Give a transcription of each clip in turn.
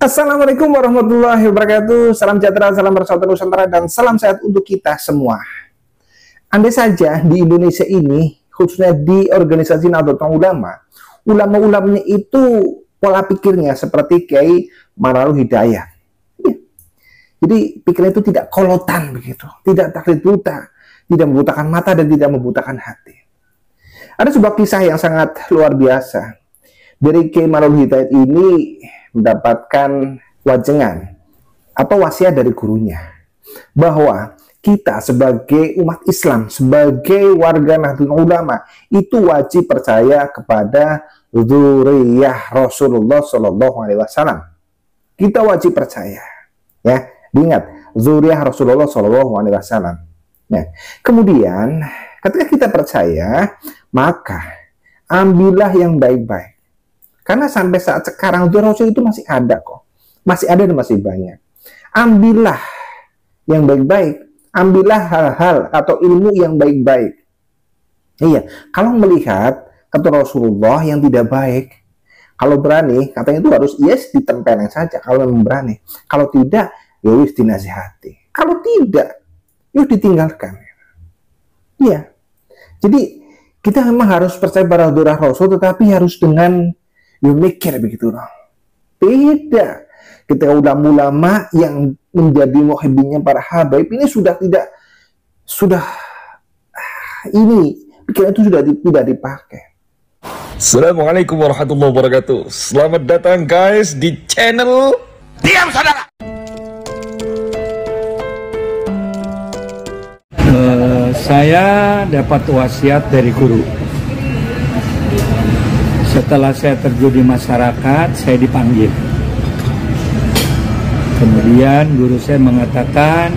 Assalamualaikum warahmatullahi wabarakatuh. Salam sejahtera, salam bersatu Nusantara, dan salam sehat untuk kita semua. Andai saja di Indonesia ini, khususnya di organisasi Nahdlatul Ulama, ulama-ulamanya itu pola pikirnya seperti Kiai Ma'ruf Hidayat. Ya. Jadi pikirnya itu tidak kolotan begitu, tidak taklid buta, tidak membutakan mata dan tidak membutakan hati. Ada sebuah kisah yang sangat luar biasa. Dari Kiai Ma'ruf Hidayat ini mendapatkan wajengan atau wasiat dari gurunya bahwa kita sebagai umat Islam, sebagai warga Nahdlatul Ulama itu wajib percaya kepada dzurriyyah Rasulullah Shallallahu Alaihi Wasallam. Kita wajib percaya, ya. Ingat, dzurriyyah Rasulullah Shallallahu Alaihi Wasallam. Nah, kemudian ketika kita percaya, maka ambillah yang baik-baik. Karena sampai saat sekarang Rasul itu masih ada kok. Masih ada dan masih banyak. Ambillah yang baik-baik. Ambillah hal-hal atau ilmu yang baik-baik. Iya, kalau melihat kata Rasulullah yang tidak baik, kalau berani, katanya itu harus yes ditempelin saja kalau memang berani. Kalau tidak, ya wis dinasihati. Kalau tidak, yuk ditinggalkan. Iya. Jadi kita memang harus percaya pada Rasul, tetapi harus dengan mikir begitu loh. Tidak. Ketika ulama-ulama yang menjadi muhibbinnya para habaib ini ini pikiran itu sudah tidak dipakai. Assalamualaikum warahmatullahi wabarakatuh. Selamat datang guys di channel Diam Saudara. Saya dapat wasiat dari guru. Setelah saya terjun di masyarakat, saya dipanggil. Kemudian guru saya mengatakan,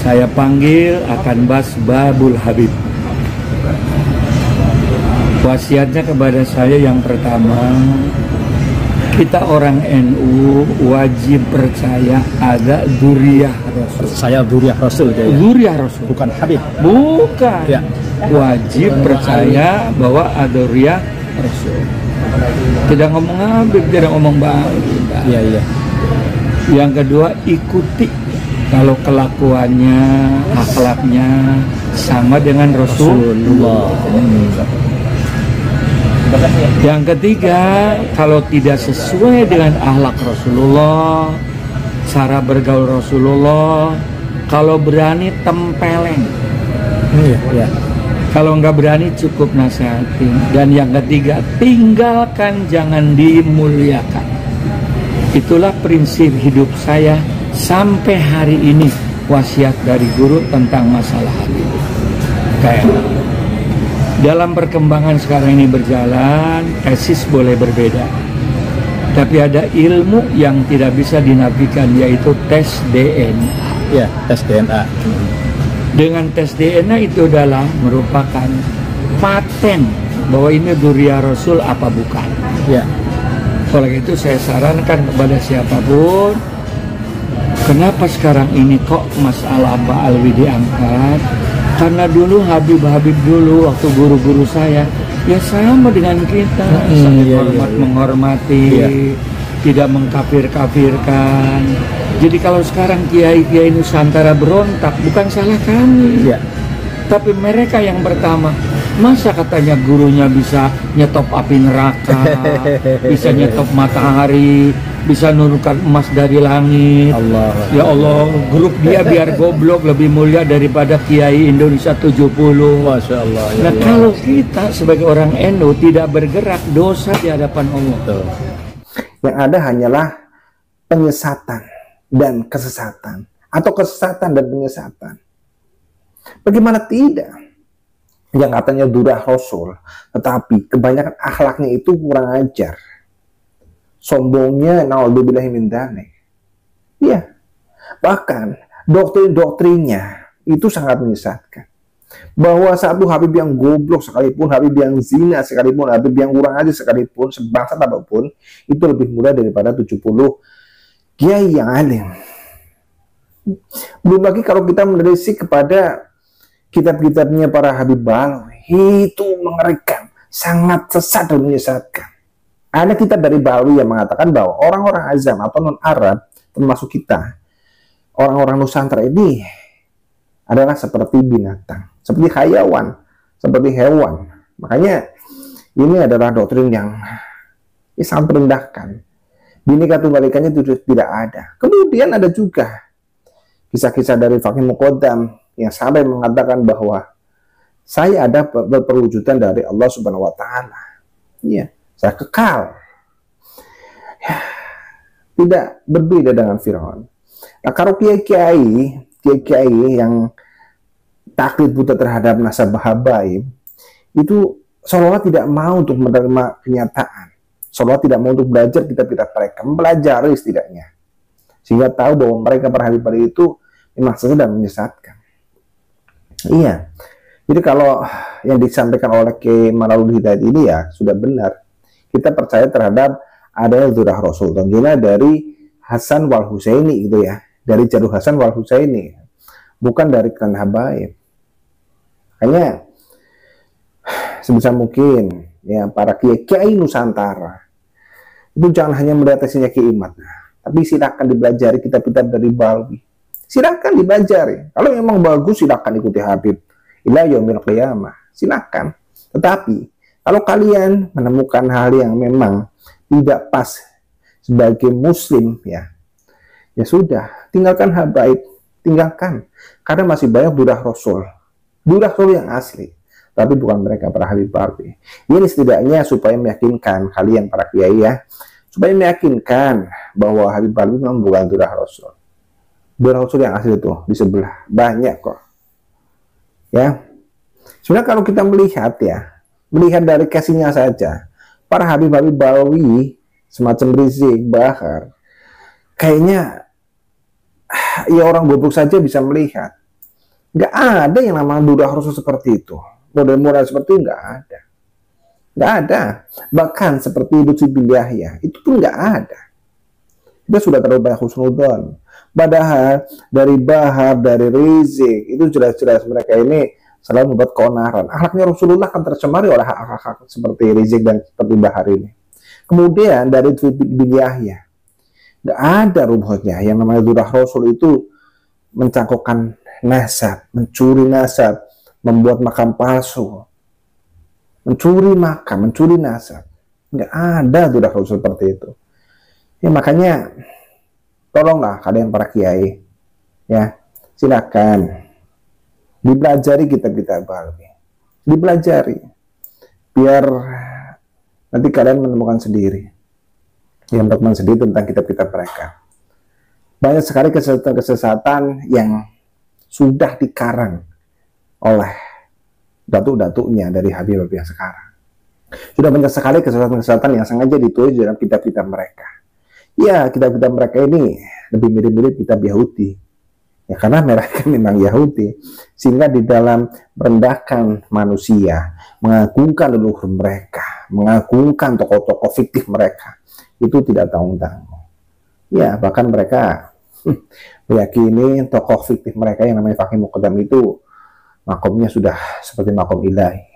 saya panggil akan bahas Babul Habib. Wasiatnya kepada saya yang pertama, kita orang NU wajib percaya ada dzurriyyah Rasul. Saya dzurriyyah Rasul. Dzurriyyah Rasul. Bukan Habib. Bukan. Ya. Wajib percaya bahwa ada dzurriyyah Rasul. Tidak ngomong Habib, tidak ngomong Bang. Iya, iya. Yang kedua, ikuti kalau kelakuannya, akhlaknya sama dengan Rasulullah. Yang ketiga, kalau tidak sesuai dengan akhlak Rasulullah, cara bergaul Rasulullah, kalau berani tempeleng. Iya, iya. Kalau nggak berani cukup nasihatin. Dan yang ketiga, tinggalkan, jangan dimuliakan. Itulah prinsip hidup saya sampai hari ini. Wasiat dari guru tentang masalah Habib. Kayak dalam perkembangan sekarang ini berjalan, tesis boleh berbeda. Tapi ada ilmu yang tidak bisa dinafikan, yaitu tes DNA. Ya, tes DNA. Dengan tes DNA itu adalah merupakan paten bahwa ini dzurriyyah Rasul apa bukan. Ya. Oleh itu saya sarankan kepada siapapun, kenapa sekarang ini kok masalah Pak Alwi diangkat? Karena dulu Habib-Habib dulu waktu guru-guru saya ya sama dengan kita, saling hormat menghormati, tidak mengkafir-kafirkan. Jadi kalau sekarang kiai-kiai Nusantara berontak, bukan salah kami, tapi mereka yang pertama. Masa katanya gurunya bisa nyetop api neraka, bisa nyetop matahari, bisa nurunkan emas dari langit. Allah. Ya Allah, grup dia biar goblok lebih mulia daripada Kiai Indonesia 70. Masya Allah. Ya nah Allah. Kalau kita sebagai orang NU tidak bergerak, dosa di hadapan Allah. Betul. Yang ada hanyalah penyesatan dan kesesatan, atau kesesatan dan penyesatan. Bagaimana tidak? Yang katanya dzurriyyah Rasul, tetapi kebanyakan akhlaknya itu kurang ajar. Sombongnya naudzubillahi min dzalik. Iya. Bahkan doktrin-doktrinnya itu sangat menyesatkan. Bahwa satu Habib yang goblok sekalipun, Habib yang zina sekalipun, Habib yang kurang ajar sekalipun, sebangsa apapun, itu lebih mulia daripada 70 kiai yang alim. Belum lagi kalau kita menelisik kepada kitab-kitabnya para Habib Balawi, itu mengerikan, sangat sesat dan menyesatkan. Ada kitab dari Balawi yang mengatakan bahwa orang-orang azam atau non-Arab, termasuk kita, orang-orang Nusantara ini adalah seperti binatang, seperti hayawan, seperti hewan. Makanya ini adalah doktrin yang sangat merendahkan. Bineka Tunggal Ikanya itu tidak ada. Kemudian ada juga kisah-kisah dari Fakih Muqaddam yang sampai mengatakan bahwa saya ada berperwujudan dari Allah Subhanahu wa Ta'ala. Iya, saya kekal. Ya, tidak berbeda dengan Firaun. Nah, kalau kiai-kiai yang taklid buta terhadap nasabah habaib itu seolah tidak mau untuk menerima kenyataan, seolah tidak mau untuk belajar kitab-kitab mereka, mempelajari setidaknya, sehingga tahu bahwa mereka para habib itu memang sesat dan menyesatkan. Iya. Jadi kalau yang disampaikan oleh Kiai Manarul Hidayat ini ya sudah benar. Kita percaya terhadap adanya Zurah Rasul. Tentunya dari Hasan wal Husaini gitu ya. Dari Jaruh Hasan wal Husaini. Bukan dari klan habaib. Makanya sebisa mungkin ya para kiai Nusantara itu jangan hanya melihat hasilnya Kiai Imad. Tapi silakan dipelajari kitab-kitab dari Balawi. Silakan dipelajari. Kalau memang bagus silakan ikuti Habib ila yaumil qiyamah, silakan. Tetapi kalau kalian menemukan hal yang memang tidak pas sebagai muslim ya sudah, tinggalkan habaib, tinggalkan. Karena masih banyak durah Rasul yang asli, tapi bukan mereka para habib Balawi. Ini setidaknya supaya meyakinkan kalian para kiai ya, supaya meyakinkan bahwa Habib Balawi memang bukan durah Rasul. Durah Rasul yang asli itu di sebelah banyak kok. Ya, sebenarnya kalau kita melihat dari kasihnya saja, para habib-habib Balawi semacam Rizik, Bahar, kayaknya ya orang goblok saja bisa melihat. Nggak ada yang namanya durah Rasul seperti itu, model-model seperti itu nggak ada. Bahkan seperti Lutfi bin Yahya itu pun nggak ada. Kita sudah terlalu banyak husnudzon. Padahal dari Bahar, dari Rizik itu jelas-jelas mereka ini selalu membuat keonaran. Akhlaknya Rasulullah kan tercemari oleh hak-hak seperti Rizik dan seperti Bahar ini. Kemudian dari bin Yahya, nggak ada rumusnya yang namanya durah Rasul itu mencangkokkan nasab, mencuri nasab, membuat makam palsu, mencuri makam, mencuri nasab. Nggak ada durah Rasul seperti itu. Ya makanya tolonglah kalian para kiai ya, silakan dipelajari kitab-kitab Balawi, dipelajari biar nanti kalian menemukan sendiri tentang kitab-kitab mereka. Banyak sekali kesesatan yang sudah dikarang oleh datuk-datuknya dari habib-habib yang sekarang. Sudah banyak sekali kesesatan-kesesatan yang sengaja ditulis dalam kitab-kitab mereka. Ya, kitab-kitab mereka ini lebih mirip-mirip kitab Yahudi. Ya, karena mereka memang Yahudi. Sehingga di dalam merendahkan manusia, mengagungkan leluhur mereka, mengagungkan tokoh-tokoh fiktif mereka, itu tidak tanggung-tanggung. Ya, bahkan mereka meyakini tokoh fiktif mereka yang namanya Fakih Muqaddam itu makomnya sudah seperti makom ilahi.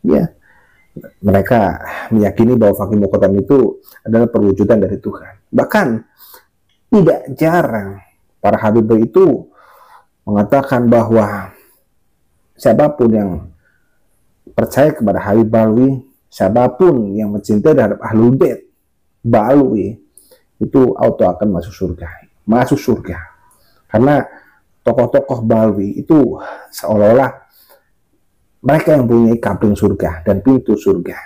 Ya, mereka meyakini bahwa Fakih Muqaddam itu adalah perwujudan dari Tuhan. Bahkan tidak jarang para habib itu mengatakan bahwa siapapun yang percaya kepada Habib Balawi, siapapun yang mencintai terhadap Ahlul Bait Balawi itu auto akan masuk surga. Karena tokoh-tokoh Balawi itu seolah-olah mereka yang punya kabling surga dan pintu surga.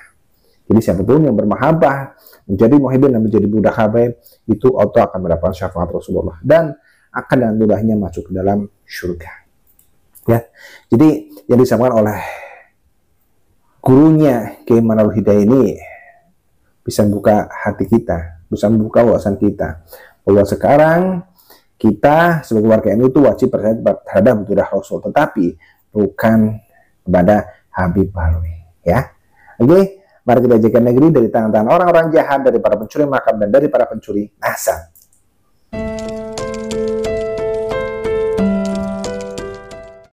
Jadi siapapun yang bermahabbah, menjadi muhibbin dan menjadi budak habaib, itu auto akan mendapatkan syafaat Rasulullah dan akan dengan mudahnya masuk ke dalam surga. Ya, jadi yang disampaikan oleh gurunya Kiai Manarul Hidayat ini bisa membuka hati kita, bisa membuka wawasan kita bahwa sekarang kita sebagai warga NU itu wajib percaya terhadap durah Rasul, tetapi bukan kepada Habib Balawi. Ya, oke, mari kita jaga negeri dari tangan-tangan orang-orang jahat, dari para pencuri makam dan dari para pencuri nasab.